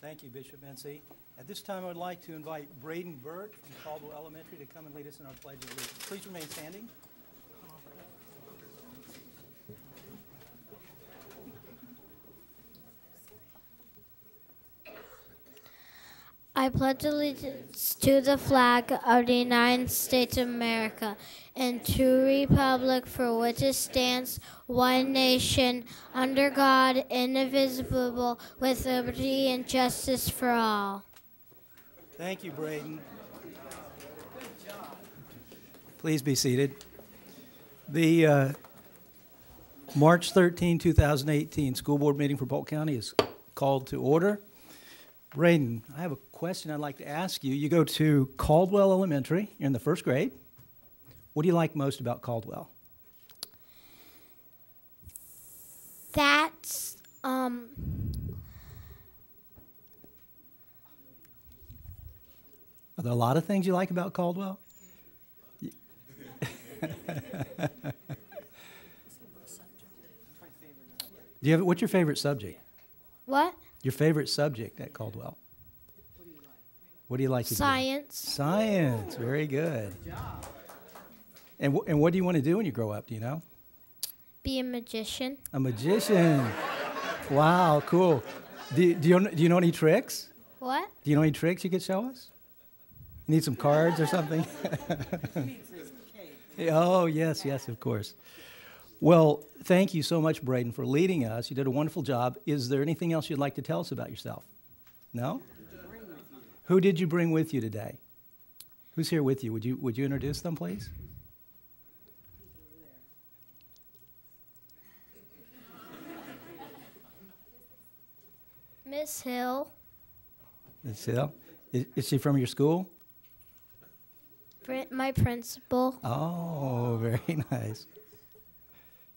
Thank you, Bishop Mency. At this time, I would like to invite Braeden Burt from Caldwell Elementary to come and lead us in our Pledge of Allegiance. Please remain standing. I pledge allegiance to the flag of the United States of America and to the republic for which it stands, one nation, under God, indivisible, with liberty and justice for all. Thank you, Braeden. Please be seated. The March 13, 2018 school board meeting for Polk County is called to order. Braeden, I have a question I'd like to ask you. You go to Caldwell Elementary. You're in the first grade. What do you like most about Caldwell? That's, Are there a lot of things you like about Caldwell? What's your favorite subject? what? Your favorite subject at Caldwell? What do you like to do? Science. Science. Very good. And what do you want to do when you grow up? Do you know? Be a magician. A magician. Wow, cool. Do you know any tricks? What? Do you know any tricks you could show us? You need some cards or something? Oh, yes, of course. Well, thank you so much, Braeden, for leading us. You did a wonderful job. Is there anything else you'd like to tell us about yourself? No? Who did you bring with you today? Who's here with you? Would you introduce them, please? Miss Hill. Miss Hill? Is she from your school? My principal. Oh, very nice.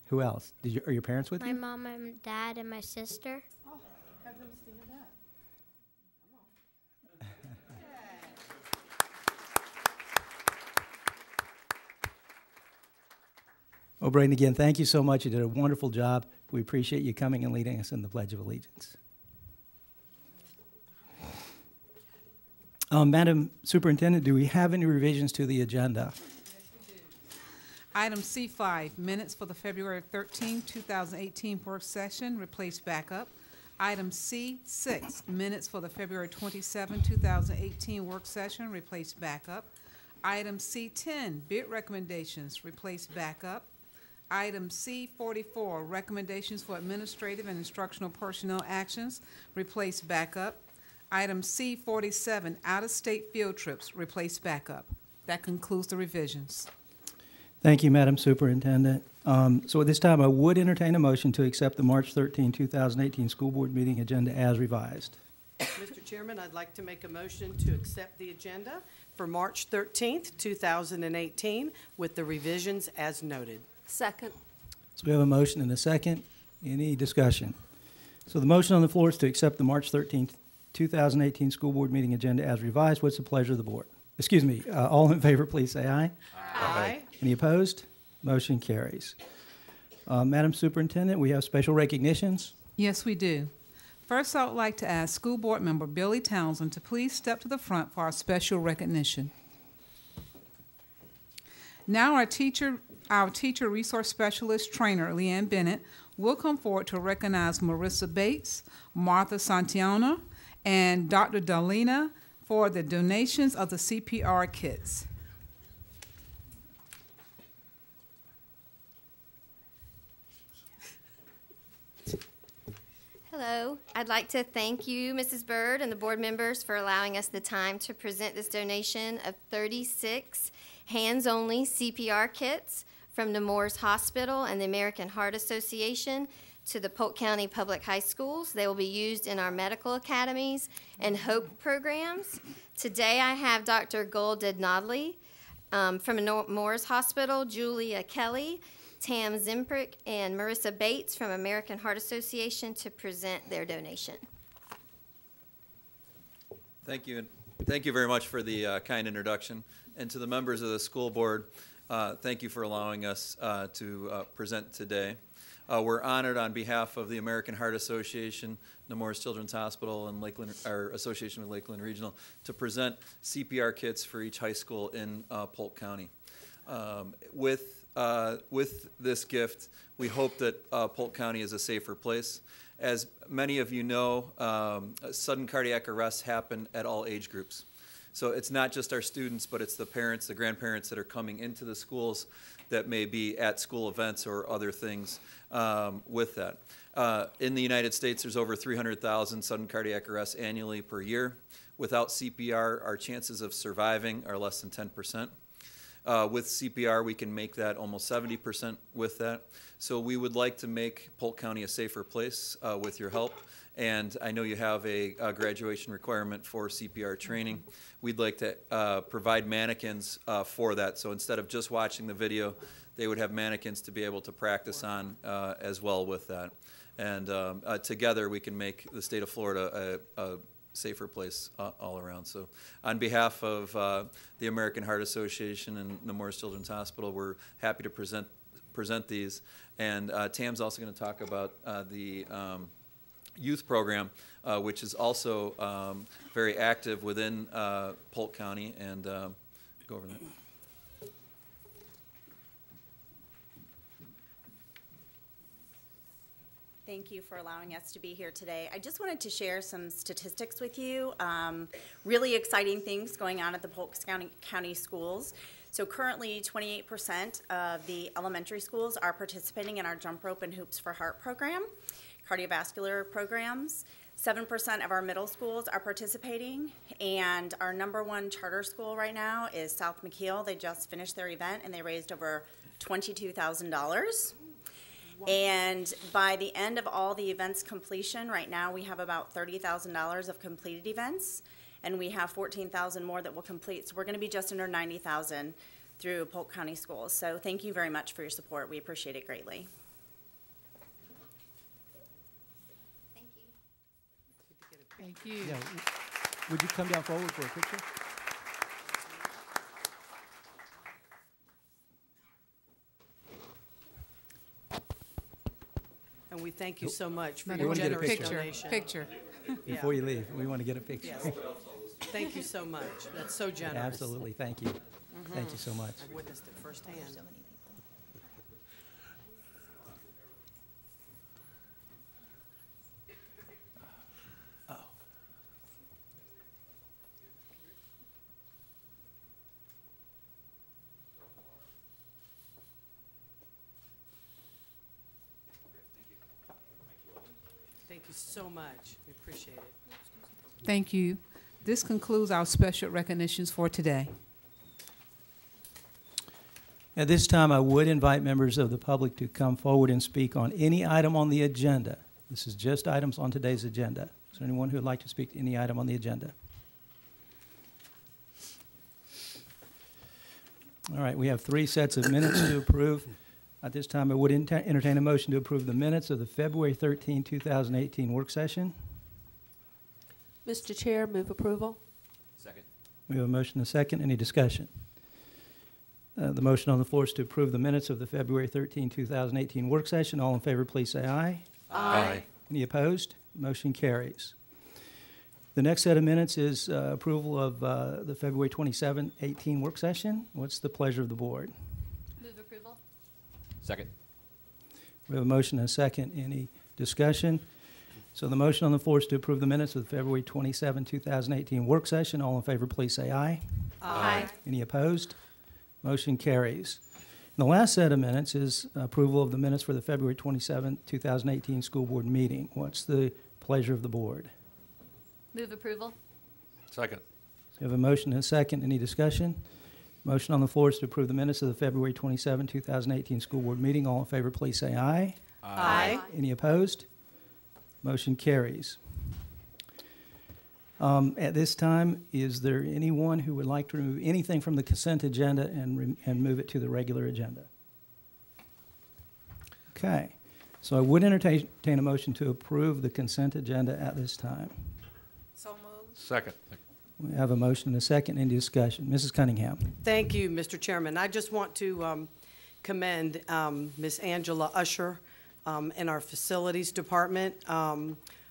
Who else? Are your parents with My you? mom and dad and my sister. Oh, have them stand up. Come on. Well, Braeden, again, thank you so much. You did a wonderful job. We appreciate you coming and leading us in the Pledge of Allegiance. Madam Superintendent, do we have any revisions to the agenda? Item C5, minutes for the February 13, 2018 work session, replace backup. Item C6, minutes for the February 27, 2018 work session, replace backup. Item C10, bid recommendations, replace backup. Item C44, recommendations for administrative and instructional personnel actions, replace backup. Item C47, out-of-state field trips, replace backup. That concludes the revisions. Thank you, Madam Superintendent. So at this time, I would entertain a motion to accept the March 13, 2018 school board meeting agenda as revised. Mr. Chairman, I'd like to make a motion to accept the agenda for March 13th, 2018 with the revisions as noted. Second. So we have a motion and a second. Any discussion? So the motion on the floor is to accept the March 13, 2018 school board meeting agenda as revised. What's the pleasure of the board? Excuse me, all in favor, please say aye. Aye. Any opposed? Motion carries. Madam Superintendent, we have special recognitions. Yes, we do. First, I would like to ask School Board Member Billy Townsend to please step to the front for our special recognition. Now our teacher resource specialist trainer, Leanne Bennett, will come forward to recognize Marissa Bates, Martha Santiana, and Dr. Dalina for the donations of the CPR kits. Hello. I'd like to thank you, Mrs. Burt, and the board members for allowing us the time to present this donation of 36 hands-only CPR kits from Nemours Hospital and the American Heart Association to the Polk County Public High Schools. They will be used in our medical academies and HOPE programs. Today I have Dr. Golden Nodley from Nemours Hospital, Julia Kelly, Tam Zimprick, and Marissa Bates from American Heart Association to present their donation. Thank you. Thank you very much for the kind introduction. And to the members of the school board, thank you for allowing us to present today. We're honored on behalf of the American Heart Association, Nemours Children's Hospital, and Lakeland, our association with Lakeland Regional, to present CPR kits for each high school in Polk County. With this gift, we hope that Polk County is a safer place. As many of you know, sudden cardiac arrests happen at all age groups. So it's not just our students, but it's the parents, the grandparents that are coming into the schools that may be at school events or other things with that. In the United States, there's over 300,000 sudden cardiac arrests annually per year. Without CPR, our chances of surviving are less than 10%. With CPR, we can make that almost 70% with that. So we would like to make Polk County a safer place with your help. And I know you have a graduation requirement for CPR training. We'd like to provide mannequins for that. So instead of just watching the video, they would have mannequins to be able to practice on as well with that. And together we can make the state of Florida a safer place all around. So on behalf of the American Heart Association and Nemours Children's Hospital, we're happy to present these. And Tam's also going to talk about the youth program, which is also very active within Polk County, and go over that. Thank you for allowing us to be here today. I just wanted to share some statistics with you. Really exciting things going on at the Polk County schools. So currently 28% of the elementary schools are participating in our Jump Rope and Hoops for Heart program, cardiovascular programs. 7% of our middle schools are participating, and our #1 charter school right now is South McKeel. They just finished their event and they raised over $22,000. Wow. And by the end of all the events completion, right now we have about $30,000 of completed events, and we have 14,000 more that will complete. So we're going to be just under 90,000 through Polk County schools. So thank you very much for your support. We appreciate it greatly. Thank you. Thank you. Yeah, would you come down forward for a picture? And we thank you so much for Now, your want to get a generous picture. donation. Picture. Before you leave, we want to get a picture. Yes. Thank you so much. That's so generous. Absolutely, thank you. Thank you so much. I've witnessed it firsthand. Thank you so much. We appreciate it. Thank you. This concludes our special recognitions for today. At this time, I would invite members of the public to come forward and speak on any item on the agenda. This is just items on today's agenda. Is there anyone who would like to speak to any item on the agenda? All right, we have 3 sets of minutes to approve. At this time, I would entertain a motion to approve the minutes of the February 13, 2018 work session. Mr. Chair, move approval. Second. We have a motion and a second. Any discussion? The motion on the floor is to approve the minutes of the February 13, 2018 work session. All in favor, please say aye. Aye. Any opposed? Motion carries. The next set of minutes is approval of the February 27, 18 work session. What's the pleasure of the board? Move approval. Second. We have a motion and a second. Any discussion? So the motion on the floor is to approve the minutes of the February 27, 2018 work session. All in favor, please say aye. Aye. Any opposed? Motion carries. And the last set of minutes is approval of the minutes for the February 27, 2018 school board meeting. What's the pleasure of the board? Move approval. Second. So we have a motion and a second. Any discussion? Motion on the floor is to approve the minutes of the February 27, 2018 school board meeting. All in favor, please say aye. Aye. Any opposed? Motion carries. At this time, is there anyone who would like to remove anything from the consent agenda and move it to the regular agenda? Okay. So I would entertain a motion to approve the consent agenda at this time. So moved. Second. We have a motion and a second. Any discussion? Mrs. Cunningham. Thank you, Mr. Chairman. I just want to commend Miss Angela Usher in our facilities department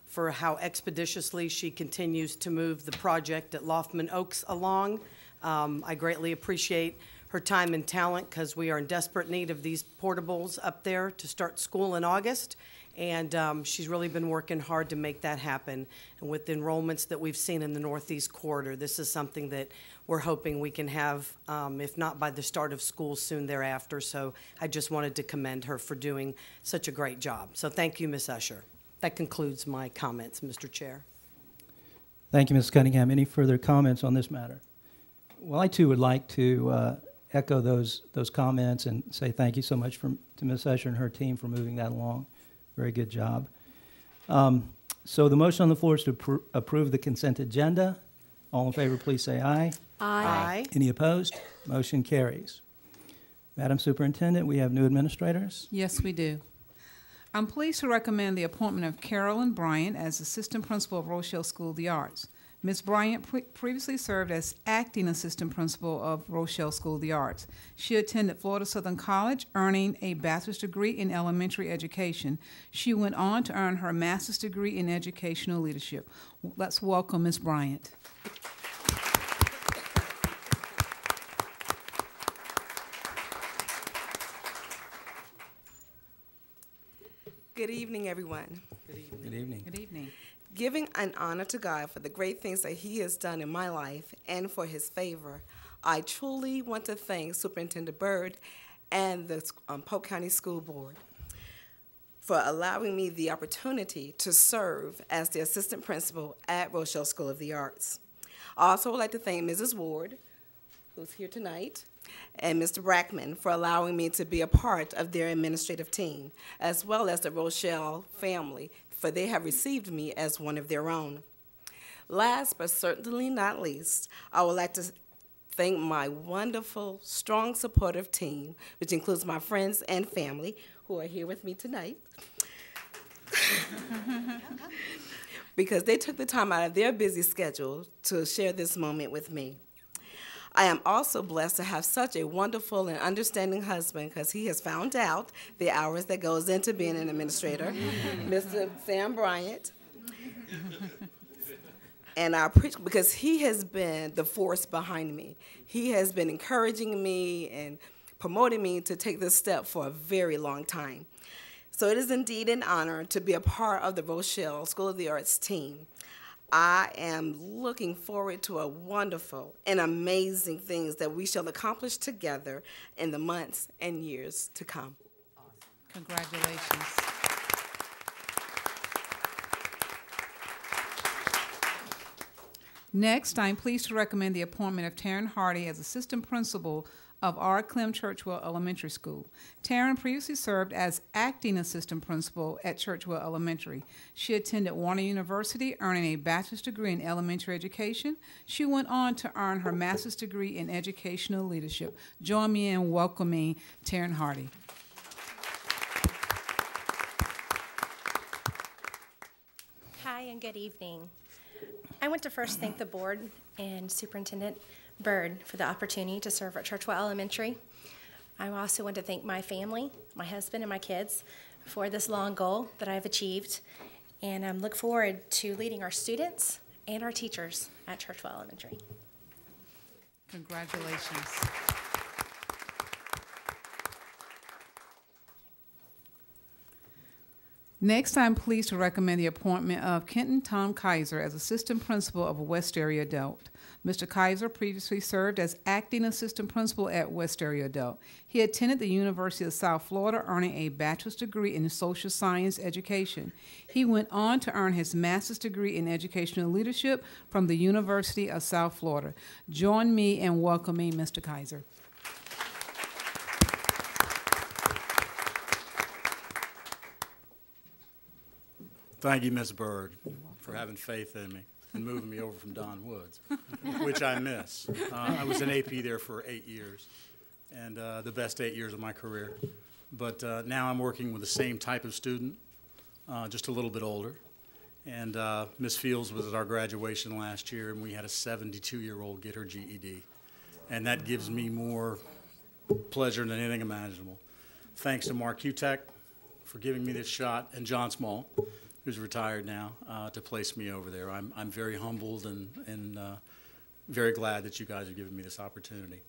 for how expeditiously she continues to move the project at Loftman Oaks along. I greatly appreciate her time and talent because we are in desperate need of these portables up there to start school in August. And she's really been working hard to make that happen. And with the enrollments that we've seen in the Northeast Corridor, this is something that we're hoping we can have, if not by the start of school, soon thereafter. So I just wanted to commend her for doing such a great job. So thank you, Ms. Usher. That concludes my comments, Mr. Chair. Thank you, Ms. Cunningham. Any further comments on this matter? Well, I too would like to echo those comments and say thank you so much to Ms. Usher and her team for moving that along. Very good job. So the motion on the floor is to approve the consent agenda. All in favor, please say aye. Aye. Any opposed? Motion carries. Madam Superintendent, we have new administrators. Yes, we do. I'm pleased to recommend the appointment of Carolyn Bryant as Assistant Principal of Rochelle School of the Arts. Ms. Bryant previously served as Acting Assistant Principal of Rochelle School of the Arts. She attended Florida Southern College, earning a bachelor's degree in elementary education. She went on to earn her master's degree in educational leadership. Let's welcome Ms. Bryant. Good evening, everyone. Good evening. Good evening. Giving an honor to God for the great things that He has done in my life and for His favor, I truly want to thank Superintendent Burt and the Polk County School Board for allowing me the opportunity to serve as the Assistant Principal at Rochelle School of the Arts. I also would like to thank Mrs. Ward, who's here tonight, and Mr. Brackman for allowing me to be a part of their administrative team, as well as the Rochelle family, for they have received me as one of their own. Last but certainly not least, I would like to thank my wonderful, strong, supportive team, which includes my friends and family who are here with me tonight, because they took the time out of their busy schedule to share this moment with me. I am also blessed to have such a wonderful and understanding husband, because he has found out the hours that goes into being an administrator, Mr. Sam Bryant. And I appreciate, because he has been the force behind me. He has been encouraging me and promoting me to take this step for a very long time. So it is indeed an honor to be a part of the Rochelle School of the Arts team. I am looking forward to a wonderful and amazing things that we shall accomplish together in the months and years to come. Awesome. Congratulations. Next, I'm pleased to recommend the appointment of Taryn Hardy as Assistant Principal of R. Clem Churchwell Elementary School. Taryn previously served as Acting Assistant Principal at Churchwell Elementary. She attended Warner University, earning a bachelor's degree in elementary education. She went on to earn her master's degree in educational leadership. Join me in welcoming Taryn Hardy. Hi, and good evening. I want to first thank the board and Superintendent Burt for the opportunity to serve at Churchwell Elementary. I also want to thank my family, my husband and my kids, for this long goal that I've achieved, and I look forward to leading our students and our teachers at Churchwell Elementary. Congratulations. Next, I'm pleased to recommend the appointment of Kenton Tom Kaiser as Assistant Principal of West Area Adult. Mr. Kaiser previously served as Acting Assistant Principal at West Area Adult. He attended the University of South Florida, earning a bachelor's degree in social science education. He went on to earn his master's degree in educational leadership from the University of South Florida. Join me in welcoming Mr. Kaiser. Thank you, Ms. Burt, for having faith in me and moving me over from Don Woods, which I miss. I was an AP there for 8 years, and the best 8 years of my career. But now I'm working with the same type of student, just a little bit older. And Ms. Fields was at our graduation last year, and we had a 72-year-old get her GED. And that gives me more pleasure than anything imaginable. Thanks to Mark Utek, for giving me this shot, and John Small, who's retired now, to place me over there. I'm very humbled and very glad that you guys are giving me this opportunity.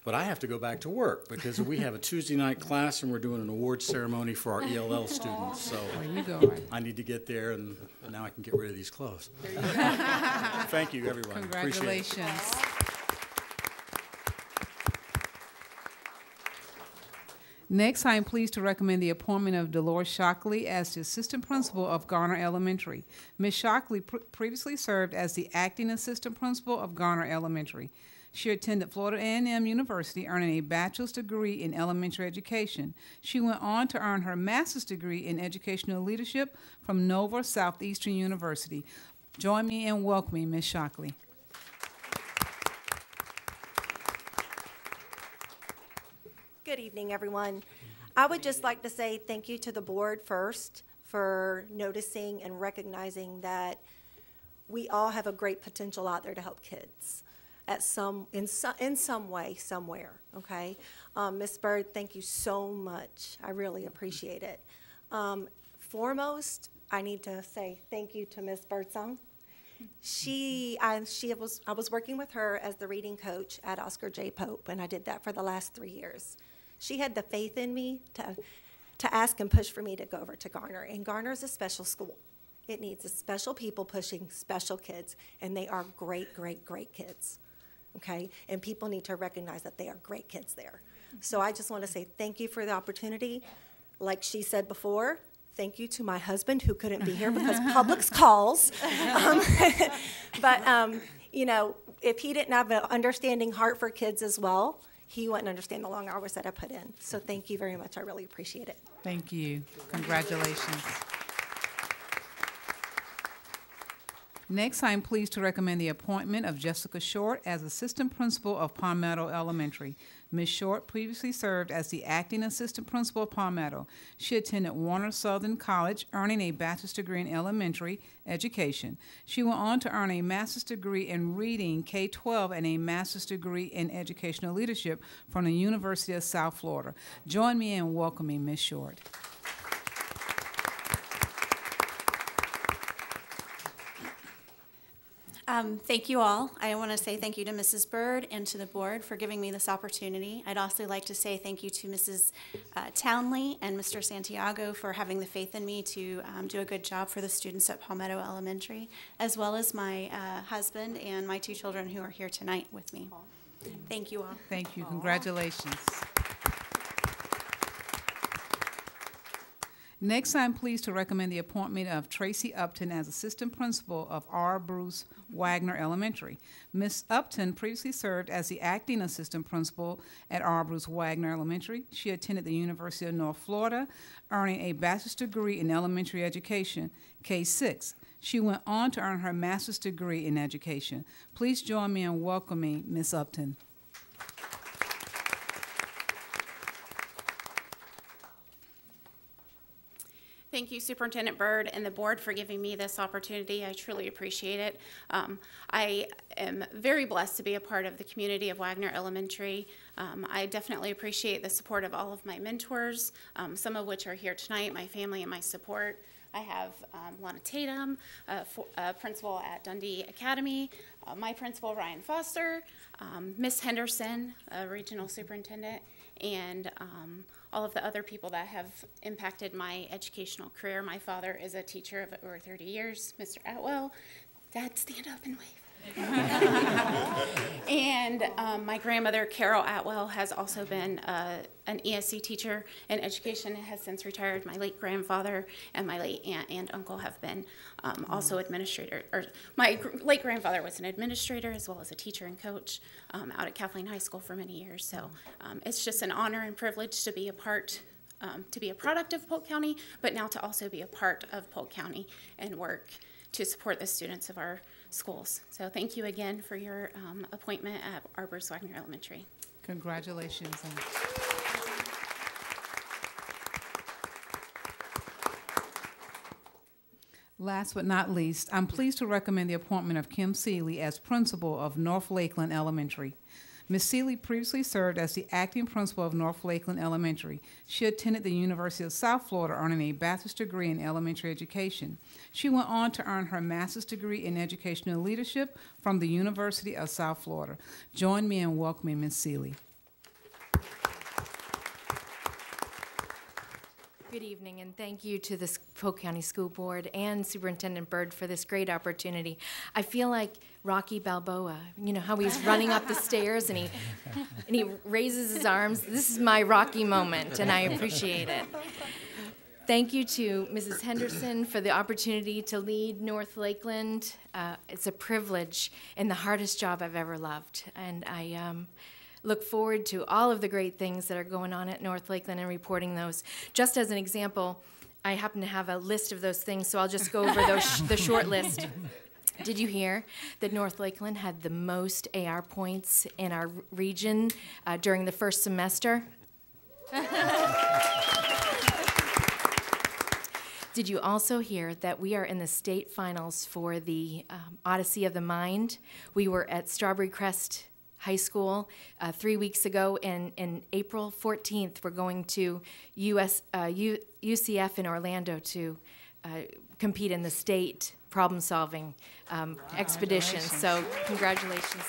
But I have to go back to work because we have a Tuesday night class and we're doing an awards ceremony for our ELL students. So Where you going? I need to get there, and now I can get rid of these clothes. Thank you, everyone. Appreciate it. Congratulations. Next, I am pleased to recommend the appointment of Dolores Shockley as the Assistant Principal of Garner Elementary. Ms. Shockley previously served as the Acting Assistant Principal of Garner Elementary. She attended Florida A&M University, earning a bachelor's degree in elementary education. She went on to earn her master's degree in educational leadership from Nova Southeastern University. Join me in welcoming Ms. Shockley. Good evening, everyone. I would just like to say thank you to the board first for noticing and recognizing that we all have a great potential out there to help kids in some way, somewhere, okay? Ms. Burt, thank you so much. I really appreciate it. Foremost, I need to say thank you to Ms. Birdsong. I was working with her as the reading coach at Oscar J. Pope, and I did that for the last 3 years. She had the faith in me to ask and push for me to go over to Garner, and Garner is a special school. It needs special people pushing special kids, and they are great, great, great kids, okay? And people need to recognize that they are great kids there. So I just want to say thank you for the opportunity. Like she said before, thank you to my husband who couldn't be here because Publix calls. But you know, if he didn't have an understanding heart for kids as well, he wouldn't understand the long hours that I put in. So thank you very much. I really appreciate it. Thank you. Congratulations. Next, I am pleased to recommend the appointment of Jessica Short as Assistant Principal of Palmetto Elementary. Ms. Short previously served as the Acting Assistant Principal of Palmetto. She attended Warner Southern College, earning a bachelor's degree in elementary education. She went on to earn a master's degree in reading K-12 and a master's degree in educational leadership from the University of South Florida. Join me in welcoming Ms. Short. Thank you all. I want to say thank you to Mrs. Byrd and to the board for giving me this opportunity. I'd also like to say thank you to Mrs. Townley and Mr. Santiago for having the faith in me to do a good job for the students at Palmetto Elementary, as well as my husband and my 2 children who are here tonight with me. Thank you all. Thank you. Congratulations. Next, I'm pleased to recommend the appointment of Tracy Upton as Assistant Principal of R. Bruce Wagner Elementary. Ms. Upton previously served as the Acting Assistant Principal at R. Bruce Wagner Elementary. She attended the University of North Florida, earning a bachelor's degree in elementary education, K-6. She went on to earn her master's degree in education. Please join me in welcoming Ms. Upton. Thank you, Superintendent Byrd and the board for giving me this opportunity. I truly appreciate it. I am very blessed to be a part of the community of Wagner Elementary. I definitely appreciate the support of all of my mentors, some of which are here tonight, my family and my support. I have Lana Tatum, principal at Dundee Academy, my principal, Ryan Foster, Miss Henderson, regional superintendent, and all of the other people that have impacted my educational career. My father is a teacher of over 30 years, Mr. Atwell. Dad, stand up and wave. And my grandmother, Carol Atwell, has also been an ESC teacher in education and has since retired. My late grandfather and my late aunt and uncle have been also administrator, or my late grandfather was an administrator as well as a teacher and coach out at Kathleen High School for many years. So it's just an honor and privilege to be a part to be a product of Polk County, but now to also be a part of Polk County and work to support the students of our schools. So thank you again for your appointment at R. Bruce Wagner Elementary. Congratulations. Last but not least, I'm pleased to recommend the appointment of Kim Seeley as principal of North Lakeland Elementary. Ms. Seeley previously served as the acting principal of North Lakeland Elementary. She attended the University of South Florida, earning a bachelor's degree in elementary education. She went on to earn her master's degree in educational leadership from the University of South Florida. Join me in welcoming Ms. Seeley. Good evening, and thank you to the Polk County School Board and Superintendent Burt for this great opportunity. I feel like Rocky Balboa, you know how he's running up the stairs and he raises his arms. This is my Rocky moment, and I appreciate it. Thank you to Mrs. Henderson for the opportunity to lead North Lakeland. It's a privilege and the hardest job I've ever loved, and I look forward to all of the great things that are going on at North Lakeland and reporting those. Just as an example, I happen to have a list of those things, so I'll just go over the short list. Did you hear that North Lakeland had the most AR points in our region during the first semester? Did you also hear that we are in the state finals for the Odyssey of the Mind? We were at Strawberry Crest High School 3 weeks ago, and April 14th, we're going to UCF in Orlando to compete in the state problem-solving expedition. So congratulations.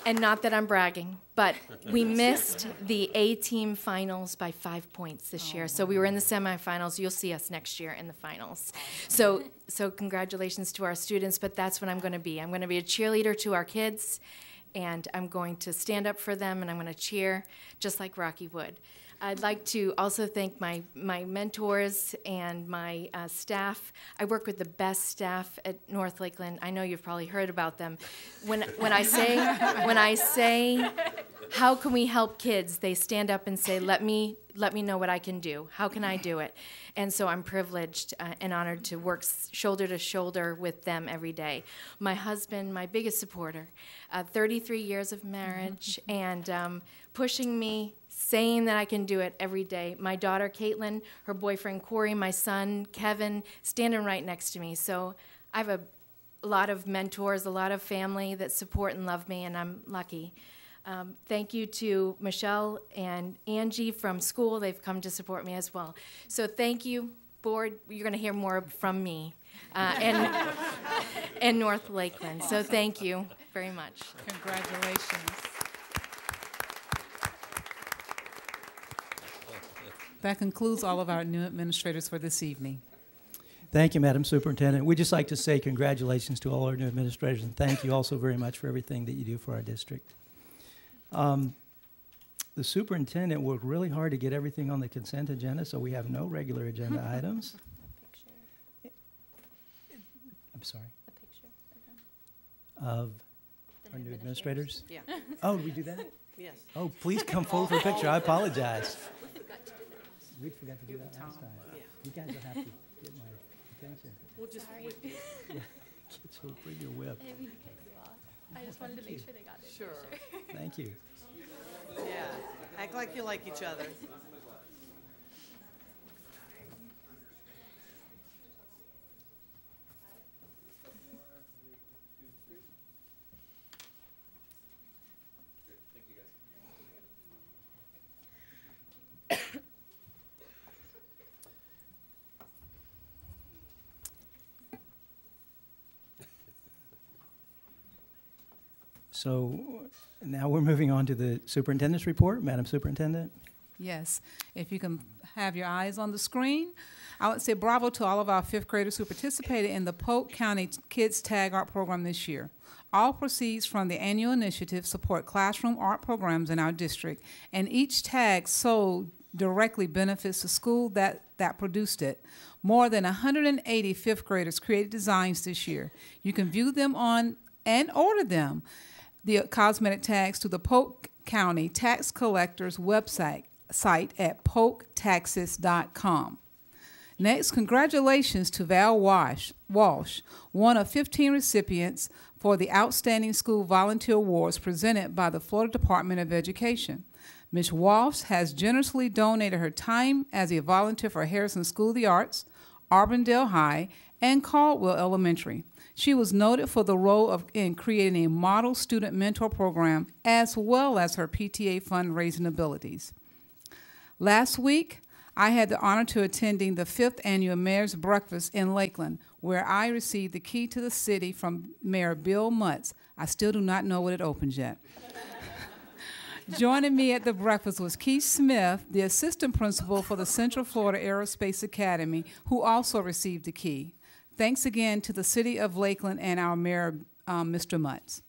And not that I'm bragging, but we missed the A-team finals by 5 points this year. So we were in the semifinals. You'll see us next year in the finals. So congratulations to our students, but that's what I'm going to be. I'm going to be a cheerleader to our kids, and I'm going to stand up for them, and I'm going to cheer just like Rocky would. I'd like to also thank my mentors and my staff. I work with the best staff at North Lakeland. I know you've probably heard about them. When I say, how can we help kids, they stand up and say, let me know what I can do. How can I do it? And so I'm privileged and honored to work shoulder to shoulder with them every day. My husband, my biggest supporter, 33 years of marriage, and pushing me, saying that I can do it every day. My daughter, Caitlin, her boyfriend, Corey, my son, Kevin, standing right next to me. So I have a lot of mentors, a lot of family that support and love me, and I'm lucky. Thank you to Michelle and Angie from school. They've come to support me as well. So thank you, board. You're going to hear more from me and North Lakeland. So thank you very much. Congratulations. That concludes all of our new administrators for this evening. Thank you, Madam Superintendent. We'd just like to say congratulations to all our new administrators, and thank you also very much for everything that you do for our district. The superintendent worked really hard to get everything on the consent agenda, so we have no regular agenda items. I'm sorry. A picture Of our new administrators? Yeah. Oh, did we do that? Yes. Oh, please come forward for a picture. I apologize. We forgot to do that last time. Yeah. You guys will have to get my attention. We'll just wait. So bring your whip. I just wanted to make sure they got it. Sure. Thank you. Yeah. Act like you like each other. So now we're moving on to the superintendent's report. Madam Superintendent? Yes, if you can have your eyes on the screen. I would say bravo to all of our fifth graders who participated in the Polk County Kids Tag Art Program this year. All proceeds from the annual initiative support classroom art programs in our district, and each tag sold directly benefits the school that produced it. More than 180 fifth graders created designs this year. You can view them on and order them, the cosmetic tags, to the Polk County Tax Collector's website at polktaxes.com. Next, congratulations to Val Walsh, one of 15 recipients for the Outstanding School Volunteer Awards presented by the Florida Department of Education. Ms. Walsh has generously donated her time as a volunteer for Harrison School of the Arts, Auburndale High, and Caldwell Elementary. She was noted for the role in creating a model student mentor program as well as her PTA fundraising abilities. Last week, I had the honor to attending the 5th Annual Mayor's Breakfast in Lakeland, where I received the key to the city from Mayor Bill Mutz. I still do not know when it opens yet. Joining me at the breakfast was Keith Smith, the assistant principal for the Central Florida Aerospace Academy, who also received the key. Thanks again to the City of Lakeland and our Mayor, Mr. Mutz.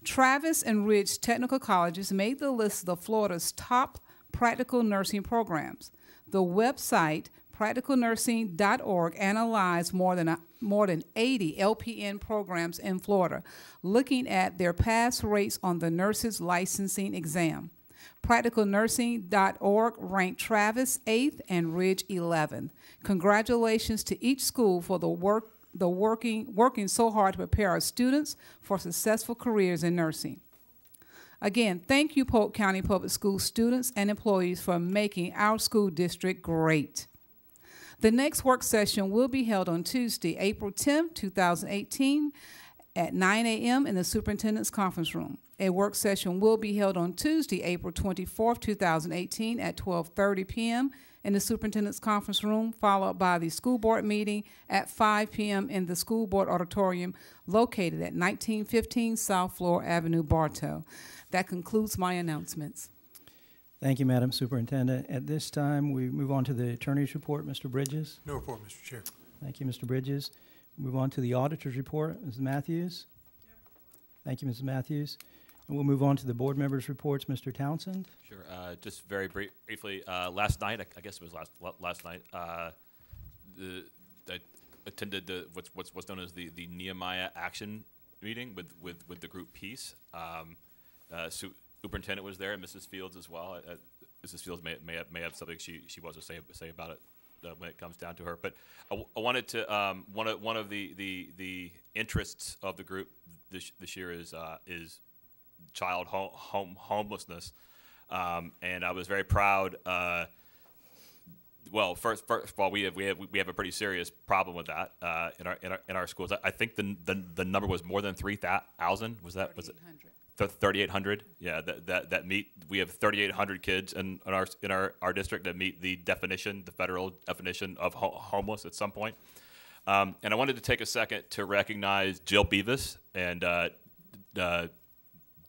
Travis and Ridge Technical Colleges made the list of Florida's top practical nursing programs. The website, practicalnursing.org, analyzed more than 80 LPN programs in Florida, looking at their pass rates on the nurses licensing exam. Practicalnursing.org ranked Travis 8th and Ridge 11th. Congratulations to each school for working so hard to prepare our students for successful careers in nursing. Again, thank you, Polk County Public Schools students and employees for making our school district great. The next work session will be held on Tuesday, April 10th, 2018, at 9 a.m. in the Superintendent's Conference Room. A work session will be held on Tuesday, April 24th, 2018, at 12:30 p.m. in the Superintendent's Conference Room, followed by the school board meeting at 5 p.m. in the school board auditorium located at 1915 South Floor Avenue, Bartow. That concludes my announcements. Thank you, Madam Superintendent. At this time, we move on to the Attorney's report. Mr. Bridges. No report, Mr. Chair. Thank you, Mr. Bridges. Move on to the Auditor's report. Mrs. Matthews. Thank you, Mrs. Matthews. And we'll move on to the board members' reports. Mr. Townsend. Sure. Just very briefly, last night, I guess it was last night, I attended what's known as the Nehemiah Action meeting with the group Peace. Superintendent was there, and Mrs. Fields as well. Mrs. Fields may have something she wants to say about it when it comes down to her. But I wanted to one of the interests of the group this year is child homelessness, and I was very proud. Well, first of all, we have a pretty serious problem with that in our schools. I think the number was more than 3,000. Was it 3,800? Yeah, that meet. We have 3,800 kids in our district that meet the federal definition of homeless at some point. And I wanted to take a second to recognize Jill Beavis and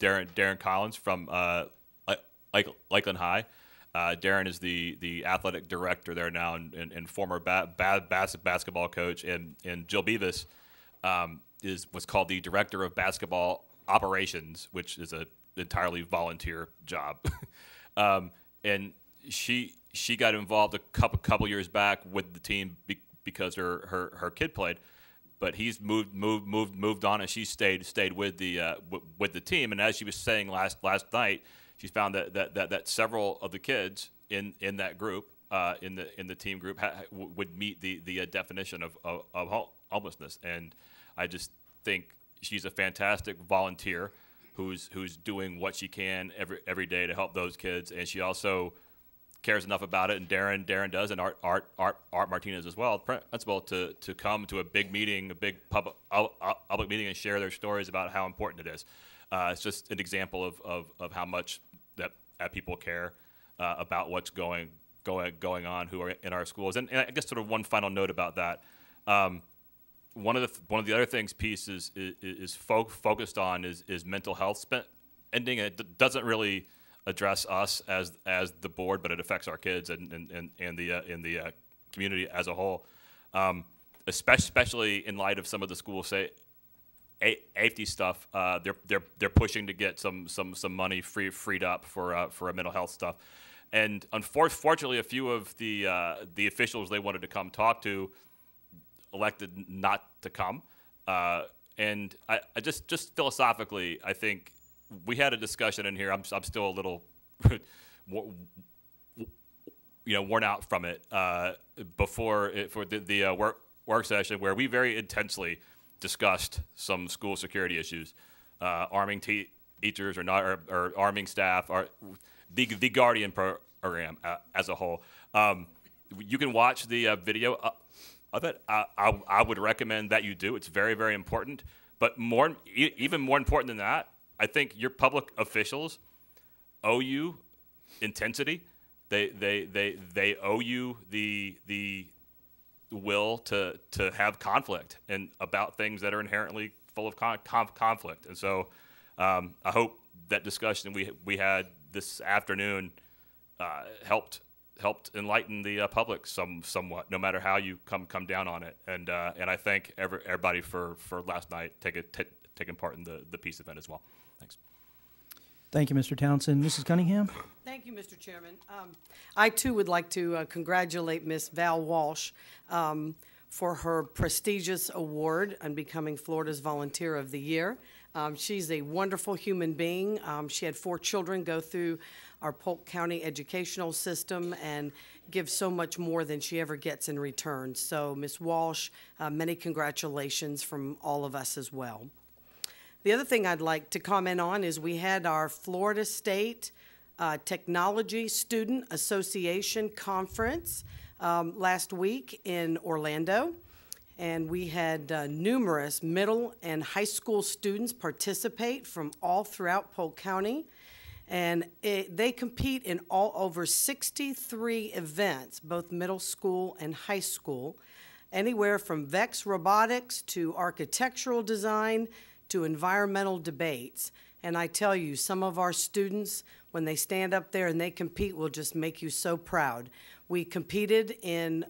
Darren Collins from Lakeland High. Darren is the athletic director there now and former basketball coach, and Jill Beavis is what's called the director of basketball operations, which is an entirely volunteer job. And she got involved a couple years back with the team because her kid played, but he's moved on, and she stayed with the team. And as she was saying last night, she found that several of the kids in that group, in the team group, would meet the definition of homelessness. And I just think she's a fantastic volunteer who's doing what she can every day to help those kids, and she also cares enough about it, and Darren does, and Art Martinez as well, principal, to come to a big meeting, a big public meeting, and share their stories about how important it is. It's just an example of how much that people care about what's going on who are in our schools. And I guess sort of one final note about that. One of the other things Peace is focused on is mental health spending. It doesn't really address us as the board, but it affects our kids and the community as a whole, especially in light of some of the school safety stuff. They're pushing to get some money freed up for mental health stuff, and unfortunately, a few of the officials they wanted to come talk to elected not to come, and I just philosophically, I think we had a discussion in here. I'm still a little, worn out from it for the work session where we very intensely discussed some school security issues, arming teachers or not, or arming staff, or the Guardian program as a whole. You can watch the video of it. I would recommend that you do. It's very, very important. But even more important than that, I think your public officials owe you intensity. They owe you the will to have conflict and about things that are inherently full of conflict. And so I hope that discussion we had this afternoon helped enlighten the public somewhat, no matter how you come down on it. And I thank everybody for last night taking part in the peace event as well. Thanks. Thank you, Mr. Townsend. Mrs. Cunningham? Thank you, Mr. Chairman. I, too, would like to congratulate Miss Val Walsh for her prestigious award on becoming Florida's Volunteer of the Year. She's a wonderful human being. She had 4 children go through our Polk County educational system and give so much more than she ever gets in return. So, Miss Walsh, many congratulations from all of us as well. The other thing I'd like to comment on is we had our Florida State Technology Student Association Conference last week in Orlando, and we had numerous middle and high school students participate from all throughout Polk County, and they compete in all over 63 events, both middle school and high school, anywhere from VEX robotics to architectural design to environmental debates. And I tell you, some of our students, when they stand up there and they compete, will just make you so proud. We competed in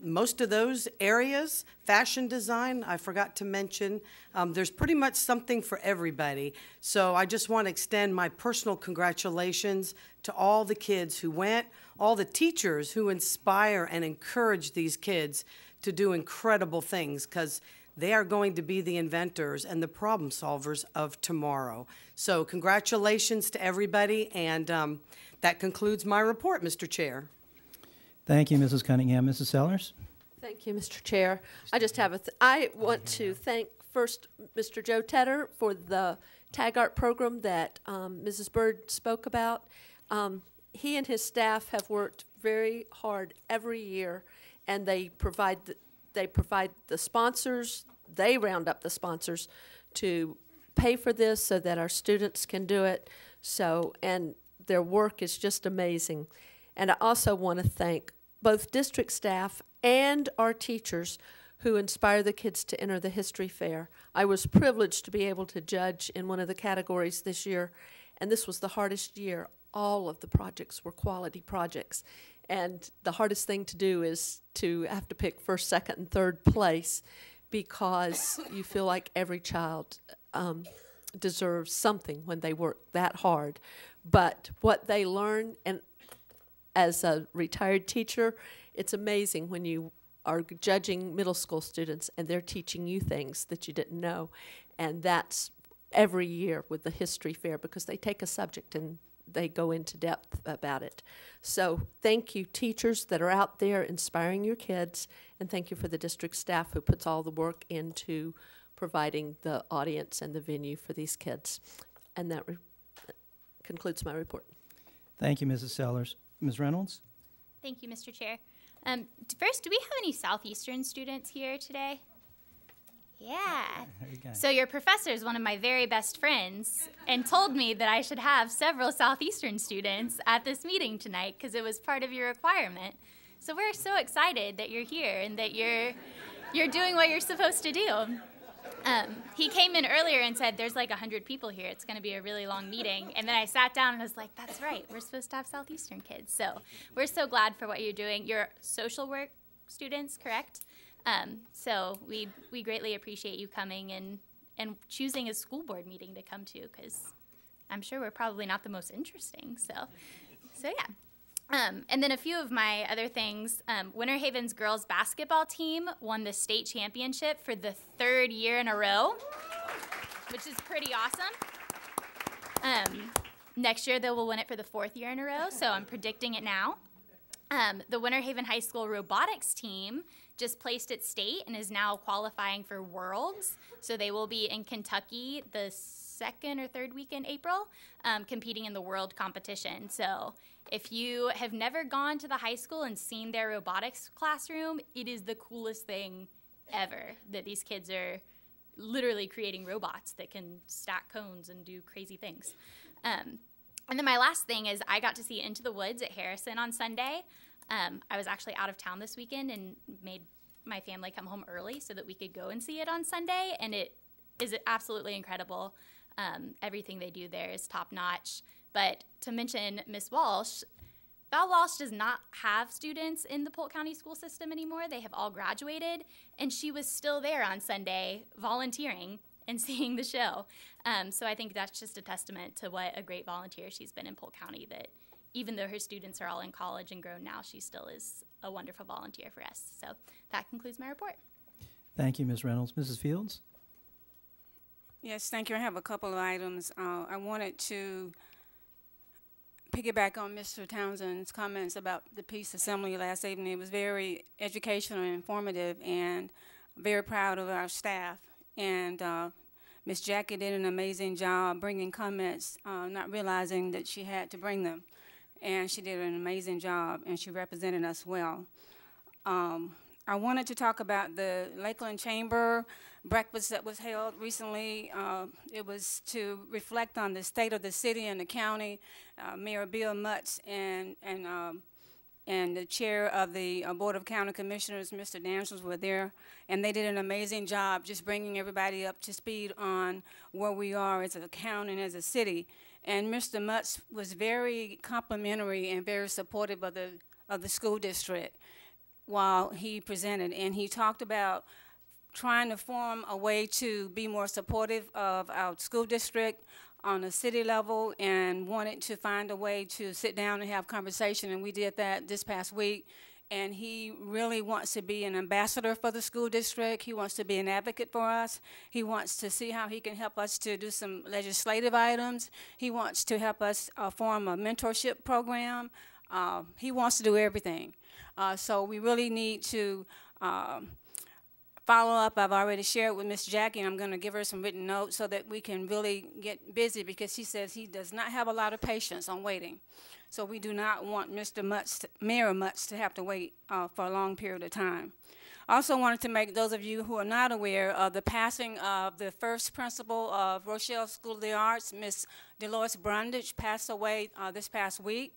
most of those areas. Fashion design, I forgot to mention. There's pretty much something for everybody. So I just want to extend my personal congratulations to all the kids who went, all the teachers who inspire and encourage these kids to do incredible things, because they are going to be the inventors and the problem solvers of tomorrow. So congratulations to everybody, and that concludes my report, Mr. Chair. Thank you, Mrs. Cunningham. Mrs. Sellers? Thank you, Mr. Chair. I just have I want to thank first Mr. Joe Tedder for the tag art program that Mrs. Byrd spoke about. He and his staff have worked very hard every year, and they provide the sponsors. They round up the sponsors to pay for this so that our students can do it. So, and their work is just amazing. And I also want to thank both district staff and our teachers who inspire the kids to enter the history fair. I was privileged to be able to judge in one of the categories this year, and this was the hardest year. All of the projects were quality projects. And the hardest thing to do is to have to pick first, second, and third place, because you feel like every child deserves something when they work that hard. But what they learn, and as a retired teacher, it's amazing when you are judging middle school students and they're teaching you things that you didn't know. And that's every year with the history fair, because they take a subject and they go into depth about it. So thank you, teachers that are out there inspiring your kids, and thank you for the district staff who puts all the work into providing the audience and the venue for these kids. And that concludes my report. Thank you, Mrs. Sellers. Ms. Reynolds? Thank you, Mr. Chair. First, do we have any Southeastern students here today? Yeah. So your professor is one of my very best friends and told me that I should have several Southeastern students at this meeting tonight because it was part of your requirement. So we're so excited that you're here and that you're doing what you're supposed to do. He came in earlier and said, there's like 100 people here. It's going to be a really long meeting. And then I sat down and was like, that's right. We're supposed to have Southeastern kids. So we're so glad for what you're doing. You're social work students, correct? So we greatly appreciate you coming and choosing a school board meeting to come to, because I'm sure we're probably not the most interesting. So yeah. And then a few of my other things. Winter Haven's girls basketball team won the state championship for the 3rd year in a row, which is pretty awesome. Next year they will win it for the 4th year in a row, so I'm predicting it now. The Winter Haven High School robotics team just placed at state and is now qualifying for Worlds. So they will be in Kentucky the second or third week in April, competing in the world competition. So if you have never gone to the high school and seen their robotics classroom, it is the coolest thing ever that these kids are literally creating robots that can stack cones and do crazy things. And then my last thing is I got to see Into the Woods at Harrison on Sunday. I was actually out of town this weekend and made my family come home early so that we could go and see it on Sunday, and it is absolutely incredible. Everything they do there is top notch. But to mention Miss Walsh, Val Walsh does not have students in the Polk County school system anymore. They have all graduated, and she was still there on Sunday volunteering and seeing the show. So I think that's just a testament to what a great volunteer she's been in Polk County, that even though her students are all in college and grown now, she still is a wonderful volunteer for us. So that concludes my report. Thank you, Ms. Reynolds. Mrs. Fields? Yes, thank you. I have a couple of items. I wanted to piggyback on Mr. Townsend's comments about the peace assembly last evening. It was very educational and informative, and very proud of our staff. And Ms. Jackie did an amazing job bringing comments, not realizing that she had to bring them. And she did an amazing job, and she represented us well. I wanted to talk about the Lakeland Chamber breakfast that was held recently. It was to reflect on the state of the city and the county. Mayor Bill Mutz and the chair of the Board of County Commissioners, Mr. Daniels, were there, and they did an amazing job just bringing everybody up to speed on where we are as a county and as a city. And Mr. Mutz was very complimentary and very supportive of the school district while he presented, and he talked about trying to form a way to be more supportive of our school district on a city level, and wanted to find a way to sit down and have conversation, and we did that this past week. And he really wants to be an ambassador for the school district. He wants to be an advocate for us. He wants to see how he can help us to do some legislative items. He wants to help us form a mentorship program. He wants to do everything. So we really need to follow up. I've already shared with Miss Jackie, and I'm going to give her some written notes so that we can really get busy, because she says he does not have a lot of patience on waiting. So we do not want Mr. Mutz, Mayor Mutz, to have to wait for a long period of time. I also wanted to make those of you who are not aware of the passing of the first principal of Rochelle School of the Arts, Miss Dolores Brundage, passed away this past week.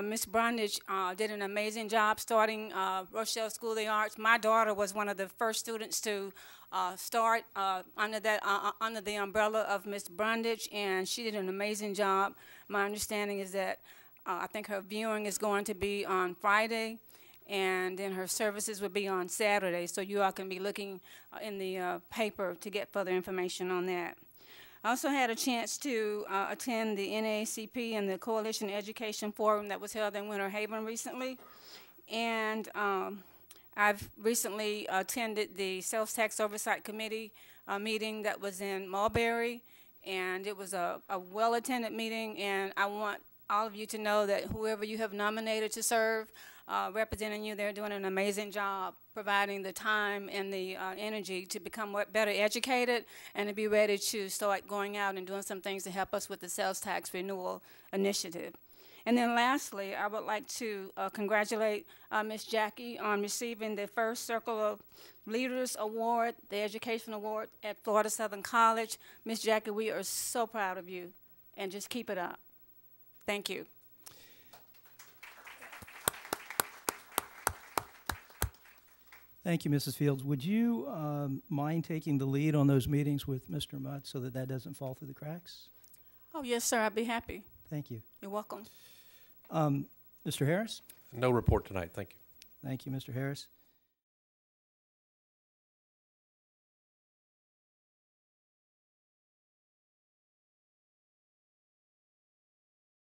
Ms. Brundage did an amazing job starting Rochelle School of the Arts. My daughter was one of the first students to start under the umbrella of Ms. Brundage, and she did an amazing job. My understanding is that I think her viewing is going to be on Friday, and then her services will be on Saturday, so you all can be looking in the paper to get further information on that. I also had a chance to attend the NAACP and the Coalition Education Forum that was held in Winter Haven recently. And I've recently attended the Sales Tax Oversight Committee meeting that was in Mulberry, and it was a well-attended meeting, and I want all of you to know that whoever you have nominated to serve representing you, they're doing an amazing job providing the time and the energy to become better educated and to be ready to start going out and doing some things to help us with the sales tax renewal initiative. And then lastly, I would like to congratulate Ms. Jackie on receiving the first Circle of Leaders Award, the Education Award at Florida Southern College. Ms. Jackie, we are so proud of you, and just keep it up. Thank you. Thank you, Mrs. Fields. Would you mind taking the lead on those meetings with Mr. Mudd so that that doesn't fall through the cracks? Oh, yes, sir. I'd be happy. Thank you. You're welcome. Mr. Harris? No report tonight. Thank you. Thank you, Mr. Harris.